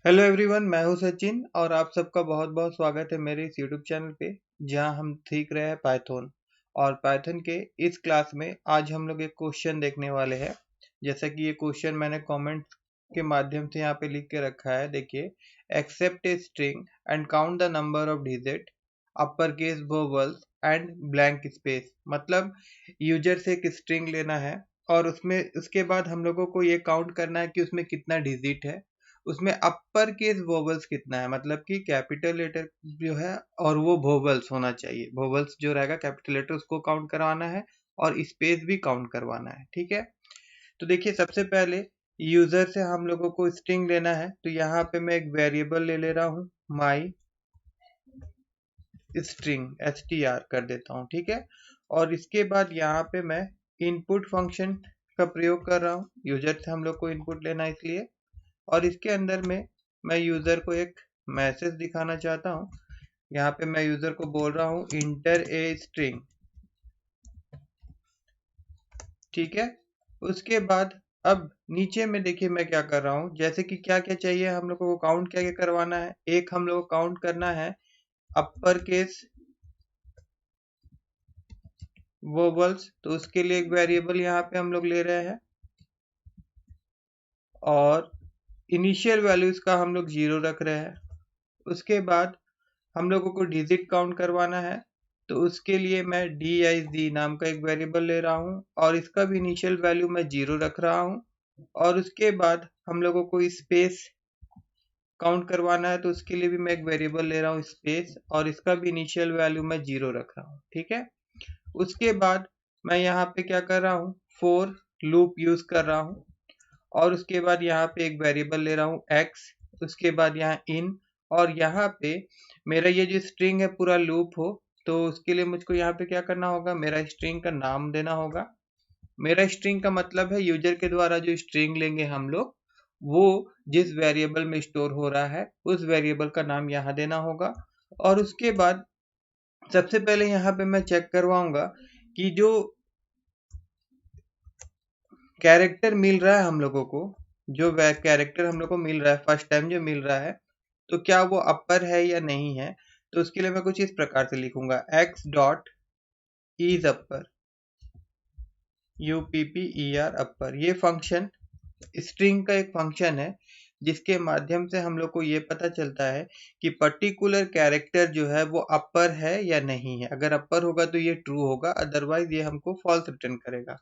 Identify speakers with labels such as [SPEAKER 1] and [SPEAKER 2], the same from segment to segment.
[SPEAKER 1] Hello everyone, मैं हूं सचिन और आप सबका बहुत बहुत स्वागत है मेरे इस यूट्यूब चैनल पे जहां हम सीख रहे हैं पाइथन। और पाइथन के इस क्लास में आज हम लोग एक क्वेश्चन देखने वाले हैं। जैसा कि ये क्वेश्चन मैंने कमेंट के माध्यम से यहाँ पे लिख के रखा है। देखिए, accept a string and count the number of digit, upper case vowels and blank space. मतलब यूजर से एक स्ट्रिंग लेना है और उसमें उसके बाद हम लोगों को ये काउंट करना है कि उसमें कितना डिजिट है, उसमें अपर केस वोवल्स कितना है, मतलब कि कैपिटल लेटर जो है और वो वोवल्स होना चाहिए। वोवल्स जो रहेगा कैपिटल लेटर उसको काउंट करवाना है और स्पेस भी काउंट करवाना है। ठीक है, तो देखिए सबसे पहले यूजर से हम लोगों को स्ट्रिंग लेना है, तो यहाँ पे मैं एक वेरिएबल ले रहा हूँ, माई स्ट्रिंग str कर देता हूँ। ठीक है, और इसके बाद यहाँ पे मैं इनपुट फंक्शन का प्रयोग कर रहा हूँ। यूजर से हम लोग को इनपुट लेना है इसलिए, और इसके अंदर में मैं यूजर को एक मैसेज दिखाना चाहता हूँ। यहाँ पे मैं यूजर को बोल रहा हूँ इंटर ए स्ट्रिंग। ठीक है, उसके बाद अब नीचे में देखिए मैं क्या कर रहा हूँ, जैसे कि क्या क्या चाहिए हम लोग को काउंट क्या क्या करवाना है। एक हम लोग को काउंट करना है अपर केस वोवल्स, तो उसके लिए एक वेरिएबल यहाँ पे हम लोग ले रहे हैं और इनिशियल वैल्यूज का हम लोग 0 रख रहे हैं। उसके बाद हम लोगों को डिजिट काउंट करवाना है, तो उसके लिए मैं diz नाम का एक वेरिएबल ले रहा हूँ और इसका भी इनिशियल वैल्यू मैं 0 रख रहा हूँ। और उसके बाद हम लोगों को स्पेस काउंट करवाना है, तो उसके लिए भी मैं एक वेरिएबल ले रहा हूँ स्पेस और इसका भी इनिशियल वैल्यू मैं 0 रख रहा हूँ। ठीक है, उसके बाद मैं यहाँ पे क्या कर रहा हूँ, फोर लूप यूज कर रहा हूँ और उसके बाद यहाँ पे एक वेरिएबल ले रहा हूँ x। उसके बाद यहाँ इन, और यहाँ पे मेरा ये जो स्ट्रिंग है पूरा लूप हो, तो उसके लिए मुझको यहाँ पे क्या करना होगा, मेरा स्ट्रिंग का नाम देना होगा। मेरा स्ट्रिंग का मतलब है यूजर के द्वारा जो स्ट्रिंग लेंगे हम लोग, वो जिस वेरिएबल में स्टोर हो रहा है उस वेरिएबल का नाम यहाँ देना होगा। और उसके बाद सबसे पहले यहाँ पे मैं चेक करवाऊंगा कि जो कैरेक्टर मिल रहा है हम लोगों को, जो कैरेक्टर हम लोग को मिल रहा है फर्स्ट टाइम जो मिल रहा है, तो क्या वो अपर है या नहीं है। तो उसके लिए मैं कुछ इस प्रकार से लिखूंगा, x dot is upper, upper अपर। ये फंक्शन स्ट्रिंग का एक फंक्शन है जिसके माध्यम से हम लोग को ये पता चलता है कि पर्टिकुलर कैरेक्टर जो है वो अपर है या नहीं है। अगर अपर होगा तो ये ट्रू होगा, अदरवाइज ये हमको फॉल्स रिटर्न करेगा।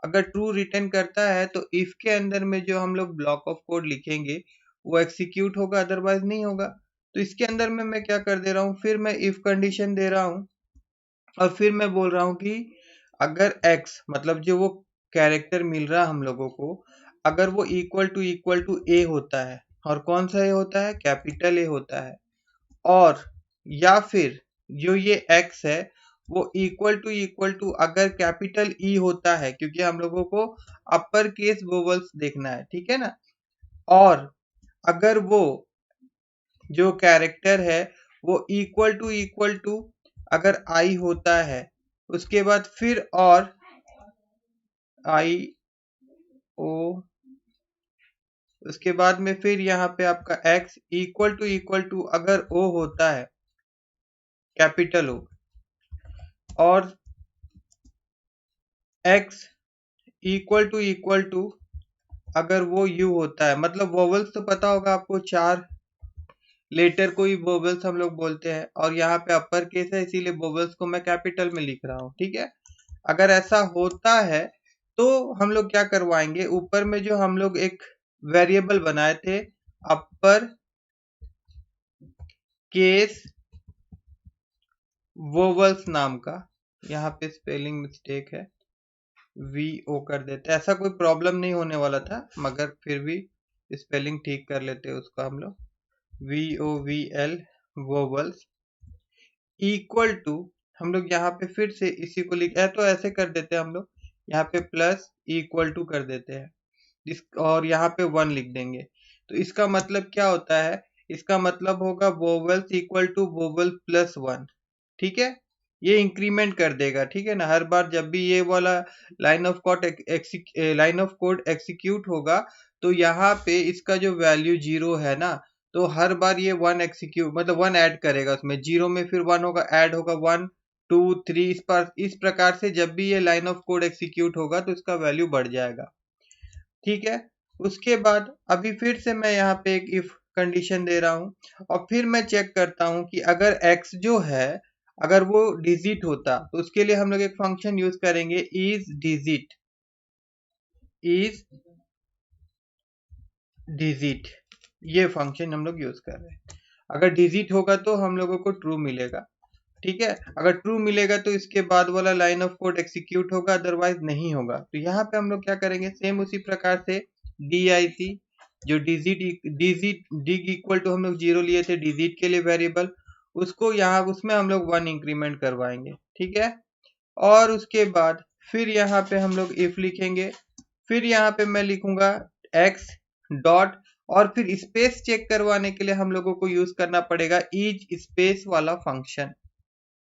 [SPEAKER 1] अगर ट्रू रिटर्न करता है तो इफ के अंदर में जो हम लोग ब्लॉक ऑफ कोड लिखेंगे वो एग्जीक्यूट होगा, अदरवाइज नहीं होगा। तो इसके अंदर में मैं क्या कर दे रहा हूँ, फिर मैं इफ कंडीशन दे रहा हूँ और फिर मैं बोल रहा हूँ कि अगर x मतलब जो वो कैरेक्टर मिल रहा है हम लोगों को, अगर वो इक्वल टू ए होता है, और कौन सा ए होता है, कैपिटल ए होता है, और या फिर जो ये x है वो इक्वल टू अगर कैपिटल ई होता है, क्योंकि हम लोगों को अपर केस वोवल्स देखना है। ठीक है ना, और अगर वो जो कैरेक्टर है वो इक्वल टू अगर आई होता है, उसके बाद फिर और आई ओ, उसके बाद में फिर यहाँ पे आपका x इक्वल टू अगर o होता है, कैपिटल O, और x इक्वल टू अगर वो u होता है। मतलब वोवल्स तो पता होगा आपको, 4 लेटर को ही वोवल्स हम लोग बोलते हैं, और यहाँ पे अपर केस है इसीलिए वोवल्स को मैं कैपिटल में लिख रहा हूँ। ठीक है, अगर ऐसा होता है तो हम लोग क्या करवाएंगे, ऊपर में जो हम लोग एक वेरिएबल बनाए थे अपर केस वोवल्स नाम का, यहाँ पे स्पेलिंग मिस्टेक है, VO कर देते, ऐसा कोई प्रॉब्लम नहीं होने वाला था मगर फिर भी स्पेलिंग ठीक कर लेते उसका हम लोग, VOVL वोवल्स इक्वल टू, हम लोग यहाँ पे फिर से इसी को लिख, तो ऐसे कर देते हैं हम लोग, यहाँ पे प्लस इक्वल टू कर देते हैं और यहाँ पे 1 लिख देंगे। तो इसका मतलब क्या होता है, इसका मतलब होगा vowels equal to vowel plus 1। ठीक है, ये इंक्रीमेंट कर देगा। ठीक है ना, हर बार जब भी ये वाला लाइन ऑफ कोड एग्जीक्यूट होगा तो यहाँ पे इसका जो वैल्यू 0 है ना, तो हर बार ये 1 एग्जीक्यूट मतलब 1 ऐड करेगा उसमें, 0 में फिर 1 होगा, ऐड होगा 1 2 3, इस प्रकार से जब भी ये लाइन ऑफ कोड एग्जीक्यूट होगा तो इसका वैल्यू बढ़ जाएगा। ठीक है, उसके बाद अभी फिर से मैं यहाँ पे एक इफ कंडीशन दे रहा हूँ और फिर मैं चेक करता हूँ कि अगर x जो है अगर वो डिजिट होता तो उसके लिए हम लोग एक फंक्शन यूज करेंगे इज डिजिट, ये फंक्शन हम लोग यूज कर रहे हैं। अगर डिजिट होगा तो हम लोगों को ट्रू मिलेगा। ठीक है, अगर ट्रू मिलेगा तो इसके बाद वाला लाइन ऑफ कोड एग्जीक्यूट होगा, अदरवाइज नहीं होगा। तो यहाँ पे हम लोग क्या करेंगे, सेम उसी प्रकार से dic जो डिजिट डिग इक्वल टू हम लोग 0 लिए थे डिजिट के लिए वेरिएबल, उसको यहाँ उसमें हम लोग 1 इंक्रीमेंट करवाएंगे। ठीक है, और उसके बाद फिर यहाँ पे हम लोग इफ लिखेंगे, फिर यहाँ पे मैं लिखूंगा x डॉट, और फिर स्पेस चेक करवाने के लिए हम लोगों को यूज करना पड़ेगा ईच स्पेस वाला function,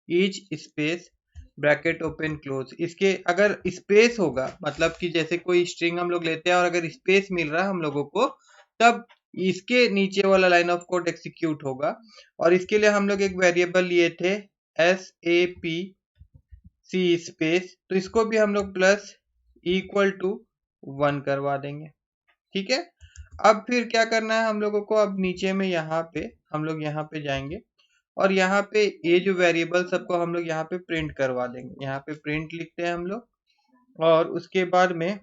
[SPEAKER 1] each space bracket open close. इसके अगर स्पेस होगा मतलब कि जैसे कोई स्ट्रिंग हम लोग लेते हैं और अगर स्पेस मिल रहा है हम लोगों को, तब इसके नीचे वाला लाइन ऑफ कोड एग्जीक्यूट होगा। और इसके लिए हम लोग एक वेरिएबल लिए थे SAP सी स्पेस, तो इसको भी हम लोग प्लस इक्वल टू 1 करवा देंगे। ठीक है, अब फिर क्या करना है हम लोगों को, अब नीचे में यहाँ पे हम लोग यहाँ पे जाएंगे और यहाँ पे ये जो वेरिएबल सबको हम लोग यहाँ पे प्रिंट करवा देंगे। यहाँ पे प्रिंट लिखते हैं हम लोग, और उसके बाद में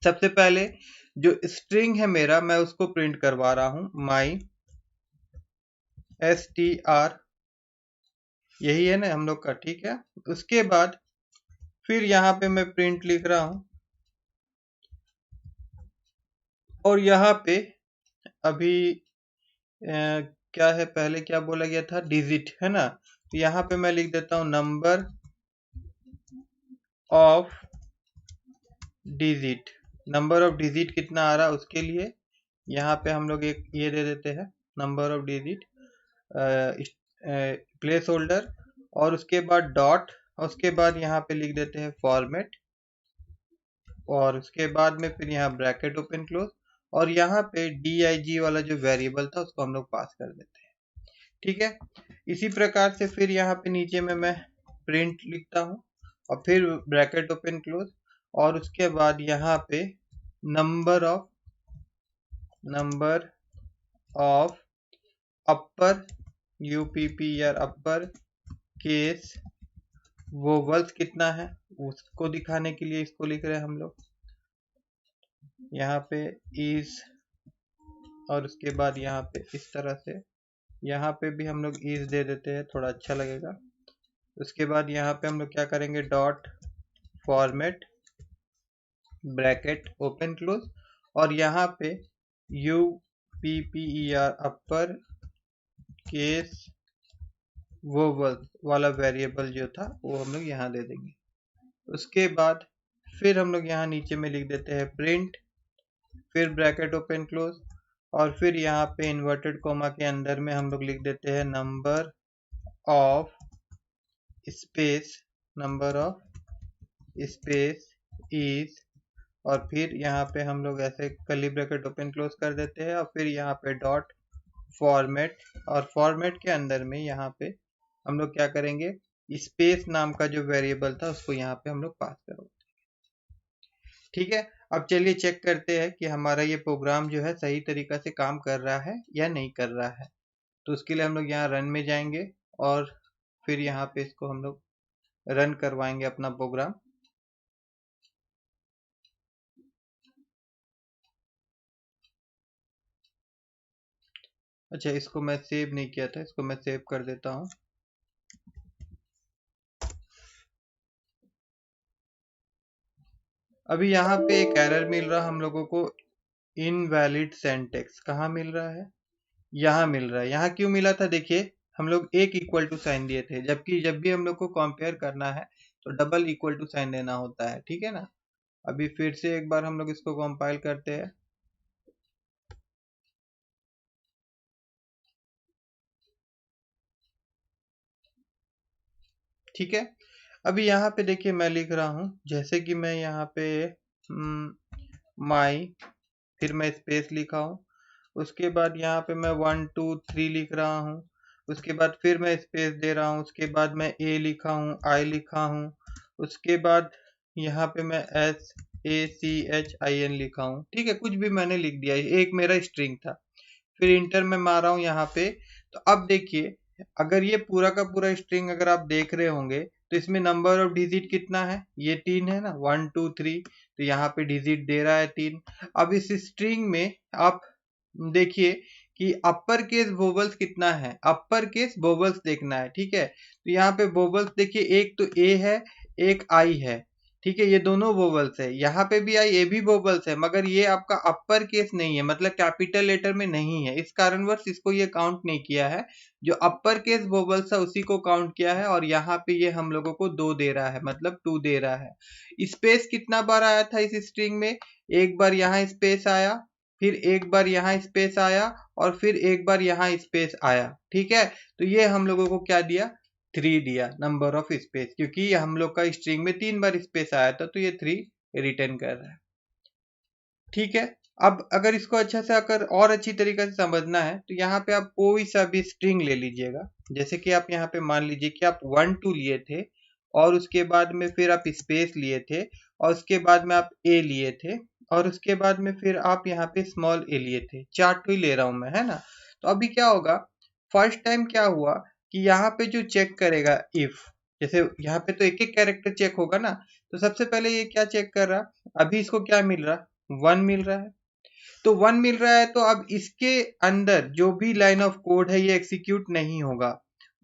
[SPEAKER 1] सबसे पहले जो स्ट्रिंग है मेरा मैं उसको प्रिंट करवा रहा हूँ, माई str, यही है ना हम लोग का। ठीक है, उसके बाद फिर यहाँ पे मैं प्रिंट लिख रहा हूँ और यहाँ पे अभी क्या है, पहले क्या बोला गया था, डिजिट है ना, तो यहाँ पे मैं लिख देता हूँ number of digit, number of digit कितना आ रहा है उसके लिए यहाँ पे हम लोग एक ये दे देते हैं number of digit place holder, और उसके बाद डॉट, उसके बाद यहाँ पे लिख देते हैं फॉर्मेट, और उसके बाद में फिर यहाँ ब्रैकेट ओपन क्लोज, और यहाँ पे dig वाला जो वेरिएबल था उसको हम लोग पास कर देते हैं। ठीक है, इसी प्रकार से फिर यहाँ पे नीचे में मैं प्रिंट लिखता हूँ और फिर ब्रैकेट ओपन क्लोज, और उसके बाद यहाँ पे number of upper UPPR upper case vowels कितना है उसको दिखाने के लिए इसको लिख रहे हैं हम लोग यहाँ पे इज, और उसके बाद यहाँ पे इस तरह से यहाँ पे भी हम लोग इज दे देते हैं, थोड़ा अच्छा लगेगा। उसके बाद यहाँ पे हम लोग क्या करेंगे, dot format bracket open close, और यहाँ पे UPPER अपर केस वोवल्स वाला वेरिएबल जो था वो हम लोग यहाँ दे देंगे। उसके बाद फिर हम लोग यहाँ नीचे में लिख देते हैं प्रिंट, फिर ब्रैकेट ओपन क्लोज, और फिर यहाँ पे इन्वर्टेड कोमा के अंदर में हम लोग लिख देते हैं नंबर ऑफ स्पेस इज, और फिर यहाँ पे हम लोग ऐसे कर्ली ब्रैकेट ओपन क्लोज कर देते हैं, और फिर यहाँ पे डॉट फॉर्मेट, और फॉर्मेट के अंदर में यहाँ पे हम लोग क्या करेंगे, स्पेस नाम का जो वेरिएबल था उसको यहाँ पे हम लोग पास करोगे। ठीक है, अब चलिए चेक करते हैं कि हमारा ये प्रोग्राम जो है सही तरीका से काम कर रहा है या नहीं कर रहा है। तो उसके लिए हम लोग यहाँ रन में जाएंगे और फिर यहाँ पे इसको हम लोग रन करवाएंगे अपना प्रोग्राम। अच्छा, इसको मैं सेव नहीं किया था, इसको मैं सेव कर देता हूँ। अभी यहाँ पे एक एरर मिल रहा हम लोगों को, इनवैलिड सिंटैक्स। कहाँ मिल रहा है, यहाँ मिल रहा है। यहाँ क्यों मिला था, देखिए हम लोग एक इक्वल टू साइन दिए थे, जबकि जब भी हम लोग को कंपेयर करना है तो डबल इक्वल टू साइन देना होता है। ठीक है ना, अभी फिर से एक बार हम लोग इसको कंपाइल करते हैं। ठीक है, अभी यहाँ पे देखिए मैं लिख रहा हूँ, जैसे कि मैं यहाँ पे माई, फिर मैं स्पेस लिखा हूँ, उसके बाद यहाँ पे मैं 1 2 3 लिख रहा हूँ, उसके बाद फिर मैं स्पेस दे रहा हूँ, उसके बाद मैं ए लिखा हूँ, आई लिखा हूँ, उसके बाद यहाँ पे मैं SACHIN लिखा हूँ। ठीक है, कुछ भी मैंने लिख दिया, एक मेरा स्ट्रिंग था। फिर इंटर में मारा हूँ यहाँ पे। तो अब देखिए, अगर ये पूरा का पूरा स्ट्रिंग अगर आप देख रहे होंगे तो इसमें नंबर ऑफ डिजिट कितना है, ये 3 है ना, 1 2 3। तो यहाँ पे डिजिट दे रहा है 3। अब इस स्ट्रिंग में आप देखिए कि अपर केस वोवल्स कितना है, अपर केस वोवल्स देखना है। ठीक है, तो यहाँ पे वोवल्स देखिए, एक तो ए है, एक आई है। ठीक है, ये दोनों वोवल्स है, यहाँ पे भी आई, ये भी वोवल्स है, मगर ये आपका अपर केस नहीं है, मतलब कैपिटल लेटर में नहीं है, इस कारणवश इसको ये काउंट नहीं किया है। जो अपर केस वोवल्स है उसी को काउंट किया है, और यहाँ पे ये हम लोगों को 2 दे रहा है, मतलब 2 दे रहा है। स्पेस कितना बार आया था इस स्ट्रिंग में, एक बार यहाँ स्पेस आया, फिर एक बार यहाँ स्पेस आया, और फिर एक बार यहाँ स्पेस आया। ठीक है, तो ये हम लोगों को क्या दिया, 3 दिया, नंबर ऑफ स्पेस, क्योंकि हम लोग का स्ट्रिंग में 3 बार स्पेस आया था, तो ये 3 रिटर्न कर रहा है। ठीक है, अब अगर इसको अच्छा से अगर और अच्छी तरीके से समझना है तो यहाँ पे आप कोई सा भी स्ट्रिंग ले लीजिएगा। जैसे कि आप यहाँ पे मान लीजिए कि आप 1 2 लिए थे, और उसके बाद में फिर आप स्पेस लिए थे, और उसके बाद में आप ए लिए थे, और उसके बाद में फिर आप यहाँ पे स्मॉल ए लिए थे। 4 तो ही ले रहा हूं मैं, है ना। तो अभी क्या होगा, फर्स्ट टाइम क्या हुआ कि यहाँ पे जो चेक करेगा, इफ जैसे यहाँ पे तो एक एक कैरेक्टर चेक होगा ना, तो सबसे पहले ये क्या चेक कर रहा, अभी इसको क्या मिल रहा, 1 मिल रहा है। तो 1 मिल रहा है, तो अब इसके अंदर जो भी लाइन ऑफ कोड है ये एग्जीक्यूट नहीं होगा,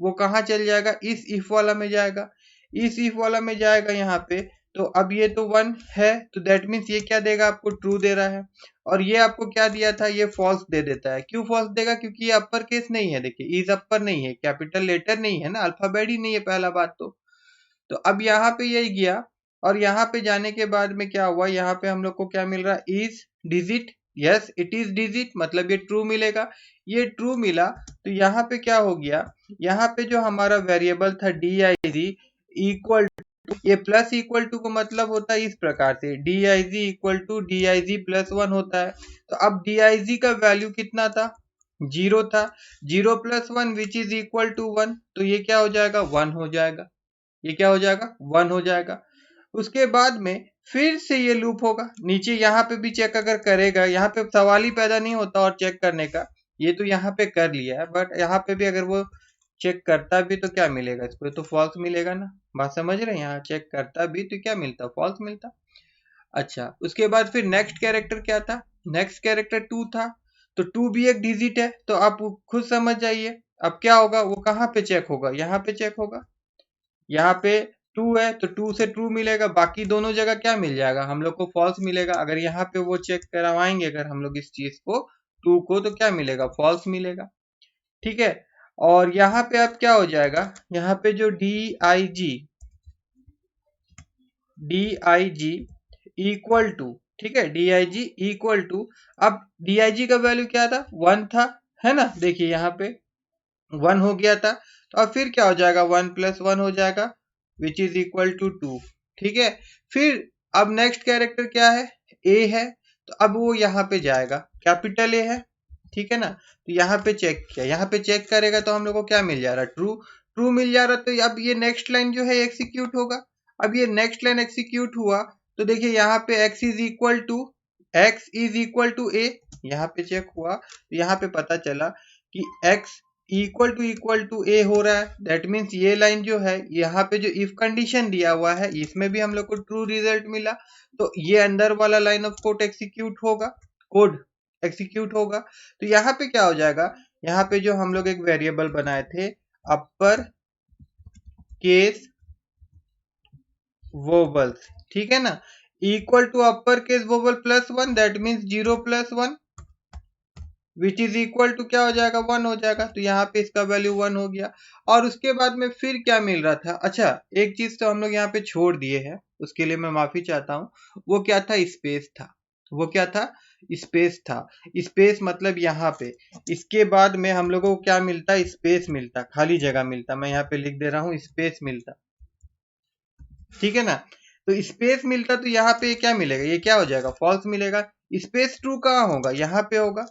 [SPEAKER 1] वो कहाँ चल जाएगा, इस इफ वाला में जाएगा, इस इफ वाला में जाएगा यहाँ पे। तो अब ये तो 1 है, तो दैट मीन्स ये क्या देगा, आपको ट्रू दे रहा है। और ये आपको क्या दिया था, ये फॉल्स दे देता है। क्यों फॉल्स देगा, क्योंकि ये अपर केस नहीं है, देखिए इज अपर नहीं है, कैपिटल लेटर नहीं है ना, अल्फाबेट ही नहीं है पहला बात तो अब यहाँ पे यही गया, और यहाँ पे जाने के बाद में क्या हुआ, यहाँ पे हम लोग को क्या मिल रहा है, is digit, yes it is digit, मतलब ये ट्रू मिलेगा। ये ट्रू मिला, तो यहाँ पे क्या हो गया, यहाँ पे जो हमारा वेरिएबल था diz इक्वल टू, ये प्लस इक्वल टू को मतलब होता है इस प्रकार से, diz equal to diz plus 1 होता है। तो अब diz का वैल्यू कितना था, 0 था, 0 plus 1 which is equal to 1, तो ये क्या हो जाएगा, 1 हो जाएगा, ये क्या हो जाएगा, 1 हो जाएगा। उसके बाद में फिर से ये लूप होगा, नीचे यहाँ पे भी चेक अगर करेगा, यहाँ पे सवाल ही पैदा नहीं होता और चेक करने का, ये तो यहाँ पे कर लिया है, बट यहाँ पे भी अगर वो चेक करता भी तो क्या मिलेगा इसको, तो फॉल्स मिलेगा ना। बात समझ रहे हैं, यहाँ चेक करता भी तो क्या मिलता, फॉल्स मिलता। अच्छा, उसके बाद फिर नेक्स्ट कैरेक्टर क्या था, नेक्स्ट कैरेक्टर 2 था, तो 2 भी एक डिजिट है, तो आप खुद समझ जाइए अब क्या होगा, वो कहाँ पे चेक होगा, यहाँ पे चेक होगा। यहाँ पे 2 है तो 2 से ट्रू मिलेगा, बाकी दोनों जगह क्या मिल जाएगा, हम लोग को फॉल्स मिलेगा। अगर यहाँ पे वो चेक करवाएंगे अगर हम लोग इस चीज को 2 को, तो क्या मिलेगा, फॉल्स मिलेगा। ठीक है, और यहाँ पे अब क्या हो जाएगा, यहाँ पे जो dig इक्वल टू, ठीक है, dig इक्वल टू, अब dig का वैल्यू क्या था, 1 था, है ना। देखिए यहाँ पे 1 हो गया था, तो अब फिर क्या हो जाएगा, 1 प्लस 1 हो जाएगा विच इज इक्वल टू 2। ठीक है, फिर अब नेक्स्ट कैरेक्टर क्या है, ए है, तो अब वो यहाँ पे जाएगा, कैपिटल ए है, ठीक है ना। तो यहाँ पे चेक किया, यहाँ पे चेक करेगा तो हम लोग को क्या मिल जा रहा है, ट्रू, ट्रू मिल जा रहा। तो अब ये नेक्स्ट लाइन जो है एग्जीक्यूट होगा। अब ये नेक्स्ट लाइन एग्जीक्यूट हुआ, तो देखिए यहाँ पे x इज इक्वल टू ए, यहाँ पे चेक हुआ, तो यहाँ पे पता चला कि x इक्वल टू ए हो रहा है। दैट मीन्स ये लाइन जो है, यहाँ पे जो इफ कंडीशन दिया हुआ है इसमें भी हम लोग को ट्रू रिजल्ट मिला, तो ये अंदर वाला लाइन ऑफ कोड एग्जीक्यूट होगा, कोड एग्जीक्यूट होगा। तो यहाँ पे क्या हो जाएगा, यहाँ पे जो हम लोग एक वेरिएबल बनाए थे, अपर केस वोवल्स, ठीक है ना, equal to upper case vowel plus 1, that means 0 plus 1 which is equal to क्या हो जाएगा, 1 हो जाएगा। तो यहाँ पे इसका वैल्यू 1 हो गया। और उसके बाद में फिर क्या मिल रहा था, अच्छा एक चीज तो हम लोग यहाँ पे छोड़ दिए हैं, उसके लिए मैं माफी चाहता हूँ। वो क्या था, स्पेस था। वो क्या था, स्पेस था। स्पेस मतलब यहाँ पे, इसके बाद में हम लोगों को क्या मिलता, स्पेस मिलता, खाली जगह मिलता। मैं यहाँ पे लिख दे रहा हूँ, स्पेस मिलता, ठीक है ना। तो स्पेस मिलता, तो यहाँ पे क्या मिलेगा, ये क्या हो जाएगा, फॉल्स मिलेगा। स्पेस ट्रू कहाँ होगा, यहाँ पे होगा।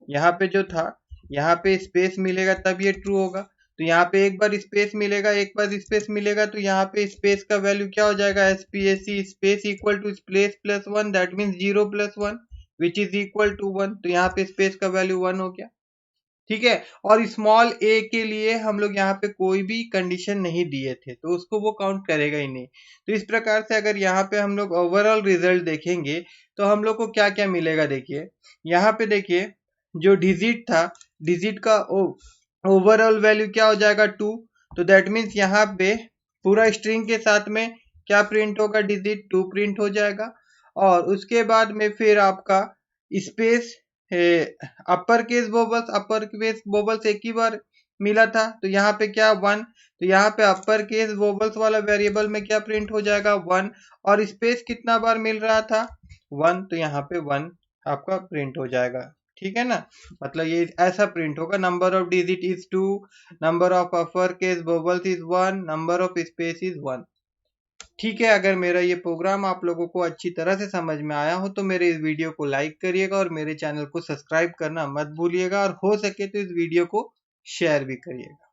[SPEAKER 1] यहाँ पे जो था, यहाँ पे स्पेस मिलेगा तब ये ट्रू होगा। तो यहाँ पे एक बार स्पेस मिलेगा, एक बार स्पेस मिलेगा, तो यहाँ पे स्पेस का वैल्यू क्या हो जाएगा, SPAC space equal to space plus 1, that means 0 plus 1 which is equal to 1। तो यहाँ पे स्पेस का वैल्यू 1 हो गया, ठीक है। और स्मॉल a के लिए हम लोग यहाँ पे कोई भी कंडीशन नहीं दिए थे, तो उसको वो काउंट करेगा ही नहीं। तो इस प्रकार से अगर यहाँ पे हम लोग ओवरऑल रिजल्ट देखेंगे तो हम लोग को क्या क्या मिलेगा, देखिए यहाँ पे देखिए जो डिजिट था, डिजिट का ओवरऑल वैल्यू क्या हो जाएगा 2। तो दैट मीन्स यहाँ पे पूरा स्ट्रिंग के साथ में क्या प्रिंट होगा, डिजिट 2 प्रिंट हो जाएगा। और उसके बाद में फिर आपका स्पेस, अपर केस वोबल्स एक ही बार मिला था, तो यहाँ पे क्या 1। तो यहाँ पे अपर केस वोबल्स वाला वेरिएबल में क्या प्रिंट हो जाएगा 1। और स्पेस कितना बार मिल रहा था 1, तो यहाँ पे 1 आपका प्रिंट हो जाएगा, ठीक है ना। मतलब ये ऐसा प्रिंट होगा, number of digit is 2, number of upper case vowels is 1, number of space is 1, ठीक है। अगर मेरा ये प्रोग्राम आप लोगों को अच्छी तरह से समझ में आया हो तो मेरे इस वीडियो को लाइक करिएगा और मेरे चैनल को सब्सक्राइब करना मत भूलिएगा, और हो सके तो इस वीडियो को शेयर भी करिएगा।